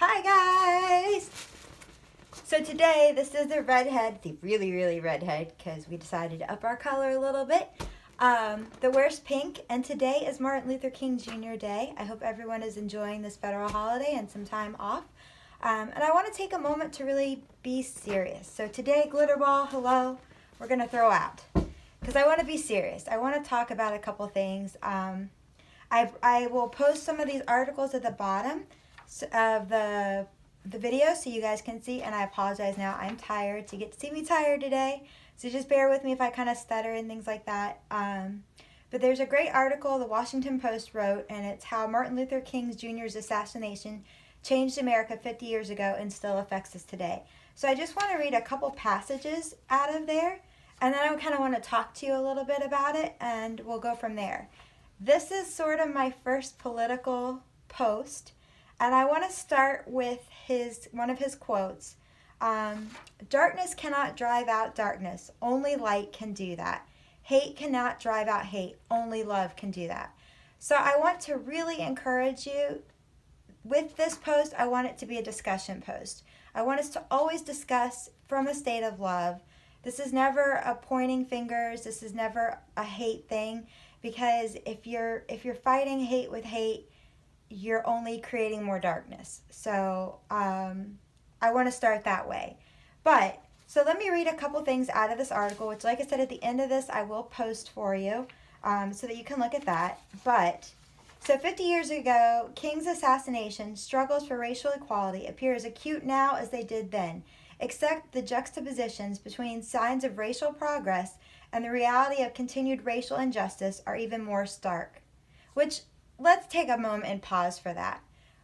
Hi guys! So today, this is the redhead, the really redhead, because we decided to up our color a little bit. The wears pink, and today is Martin Luther King Jr. Day. I hope everyone is enjoying this federal holiday and some time off. And I want to take a moment to really be serious. So today, Glitterball, hello, we're going to throw out. Because I want to be serious. I want to talk about a couple things. I will post some of these articles at the bottom of the video so you guys can see, and I apologize now, I'm tired, so you get to see me tired today, so just bear with me if I kind of stutter and things like that. But there's a great article the Washington Post wrote, and it's how Martin Luther King Jr.'s assassination changed America 50 years ago and still affects us today. So I just want to read a couple passages out of there, and then I kind of want to talk to you a little bit about it, and we'll go from there. This is sort of my first political post, and I want to start with one of his quotes. Darkness cannot drive out darkness. Only light can do that. Hate cannot drive out hate. Only love can do that. So I want to really encourage you with this post. I want it to be a discussion post. I want us to always discuss from a state of love. This is never a pointing fingers. This is never a hate thing, because if you're fighting hate with hate, you're only creating more darkness. So I want to start that way. But, so let me read a couple things out of this article, which, like I said, at the end of this, I will post for you so that you can look at that. But, so 50 years ago, King's assassination, struggles for racial equality appear as acute now as they did then, except the juxtapositions between signs of racial progress and the reality of continued racial injustice are even more stark. Which, let's take a moment and pause for that.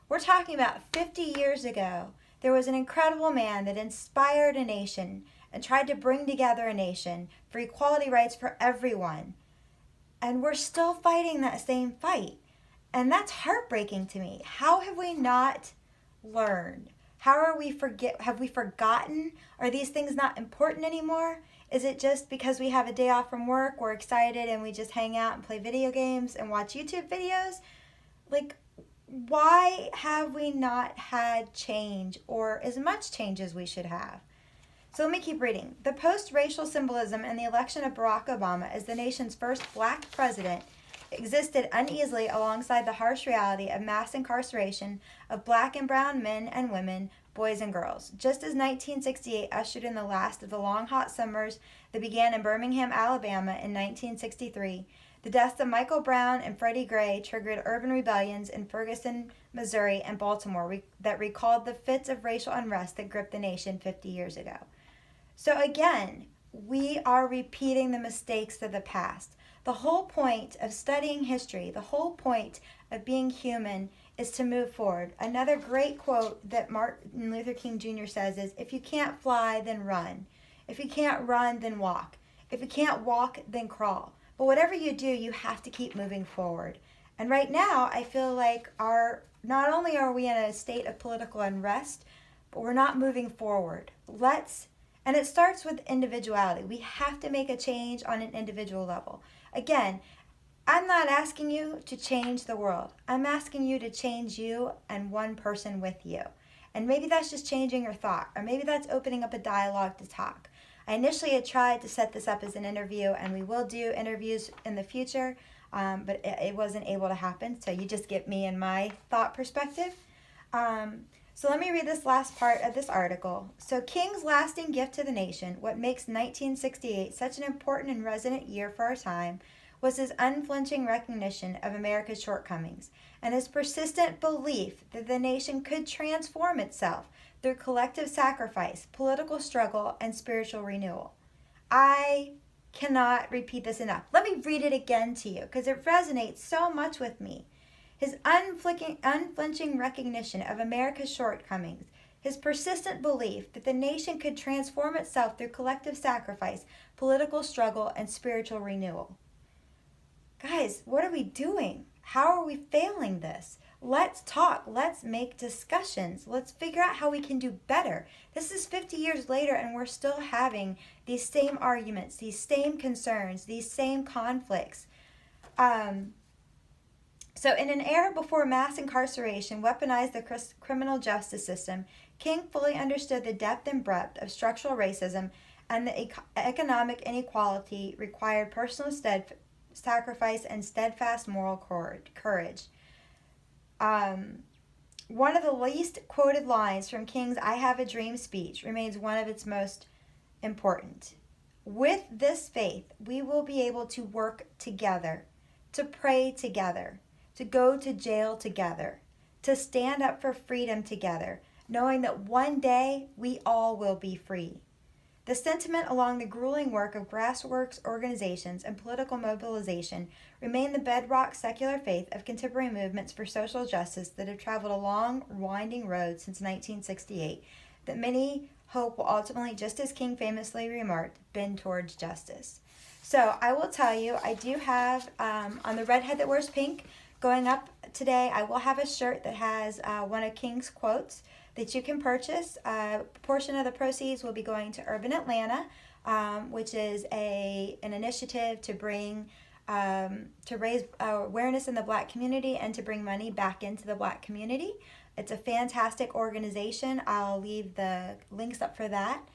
We're talking about 50 years ago. There was an incredible man that inspired a nation and tried to bring together a nation for equality rights for everyone. And we're still fighting that same fight. And that's heartbreaking to me. How have we not learned? Have we forgotten? Are these things not important anymore? Is it just because we have a day off from work, we're excited and we just hang out and play video games and watch YouTube videos? Like, why have we not had change, or as much change as we should have? So let me keep reading. The post-racial symbolism in the election of Barack Obama as the nation's first black president existed uneasily alongside the harsh reality of mass incarceration of black and brown men and women, boys and girls. Just as 1968 ushered in the last of the long hot summers that began in Birmingham, Alabama in 1963, the deaths of Michael Brown and Freddie Gray triggered urban rebellions in Ferguson, Missouri, and Baltimore that recalled the fits of racial unrest that gripped the nation 50 years ago. So again, we are repeating the mistakes of the past. The whole point of studying history, the whole point of being human, is to move forward. Another great quote that Martin Luther King Jr. says is, if you can't fly, then run. If you can't run, then walk. If you can't walk, then crawl. But whatever you do, you have to keep moving forward. And right now, I feel like not only are we in a state of political unrest, but we're not moving forward. And it starts with individuality. We have to make a change on an individual level. Again, I'm not asking you to change the world. I'm asking you to change you and one person with you. And maybe that's just changing your thought, or maybe that's opening up a dialogue to talk. I initially had tried to set this up as an interview, and we will do interviews in the future, but it wasn't able to happen, so you just get me and my thought perspective. So let me read this last part of this article. So King's lasting gift to the nation, what makes 1968 such an important and resonant year for our time, was his unflinching recognition of America's shortcomings and his persistent belief that the nation could transform itself through collective sacrifice, political struggle, and spiritual renewal. I cannot repeat this enough. Let me read it again to you because it resonates so much with me. His unflinching recognition of America's shortcomings, his persistent belief that the nation could transform itself through collective sacrifice, political struggle, and spiritual renewal. Guys, what are we doing? How are we failing this? Let's talk. Let's make discussions. Let's figure out how we can do better. This is 50 years later, and we're still having these same arguments, these same concerns, these same conflicts. So, in an era before mass incarceration weaponized the criminal justice system, King fully understood the depth and breadth of structural racism and the economic inequality required personal sacrifice and steadfast moral courage. One of the least quoted lines from King's I Have a Dream speech remains one of its most important. With this faith, we will be able to work together, to pray together, to go to jail together, to stand up for freedom together, knowing that one day we all will be free. The sentiment along the grueling work of grassroots organizations and political mobilization remain the bedrock secular faith of contemporary movements for social justice that have traveled a long, winding road since 1968 that many hope will ultimately, just as King famously remarked, bend towards justice. So I will tell you, I do have, on the redhead that wears pink, going up today, I will have a shirt that has one of King's quotes that you can purchase. A portion of the proceeds will be going to Urban Atlanta, which is an initiative to bring to raise awareness in the Black community and to bring money back into the Black community. It's a fantastic organization. I'll leave the links up for that.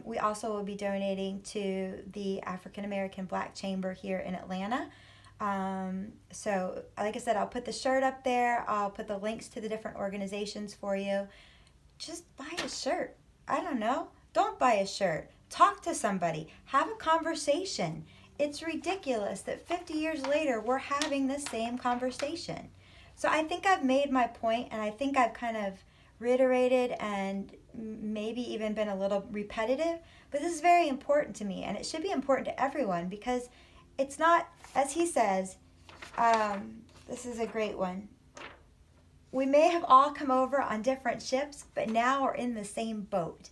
We also will be donating to the African American Black Chamber here in Atlanta. So like I said, I'll put the shirt up there. I'll put the links to the different organizations for you. Just buy a shirt. I don't know. Don't buy a shirt. Talk to somebody. Have a conversation. It's ridiculous that 50 years later we're having this same conversation. So I think I've made my point, and I think I've kind of reiterated and maybe even been a little repetitive, but this is very important to me, and it should be important to everyone, because it's not, as he says, this is a great one. We may have all come over on different ships, but now we're in the same boat.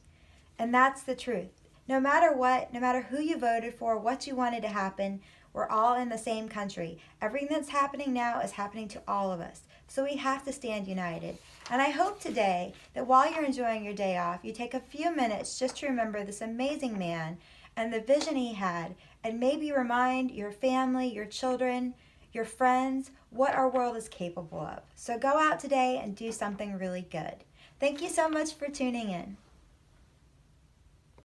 And that's the truth. No matter what, no matter who you voted for, what you wanted to happen, we're all in the same country. Everything that's happening now is happening to all of us. So we have to stand united. And I hope today that while you're enjoying your day off, you take a few minutes just to remember this amazing man and the vision he had, and maybe remind your family, your children, your friends, what our world is capable of. So go out today and do something really good. Thank you so much for tuning in.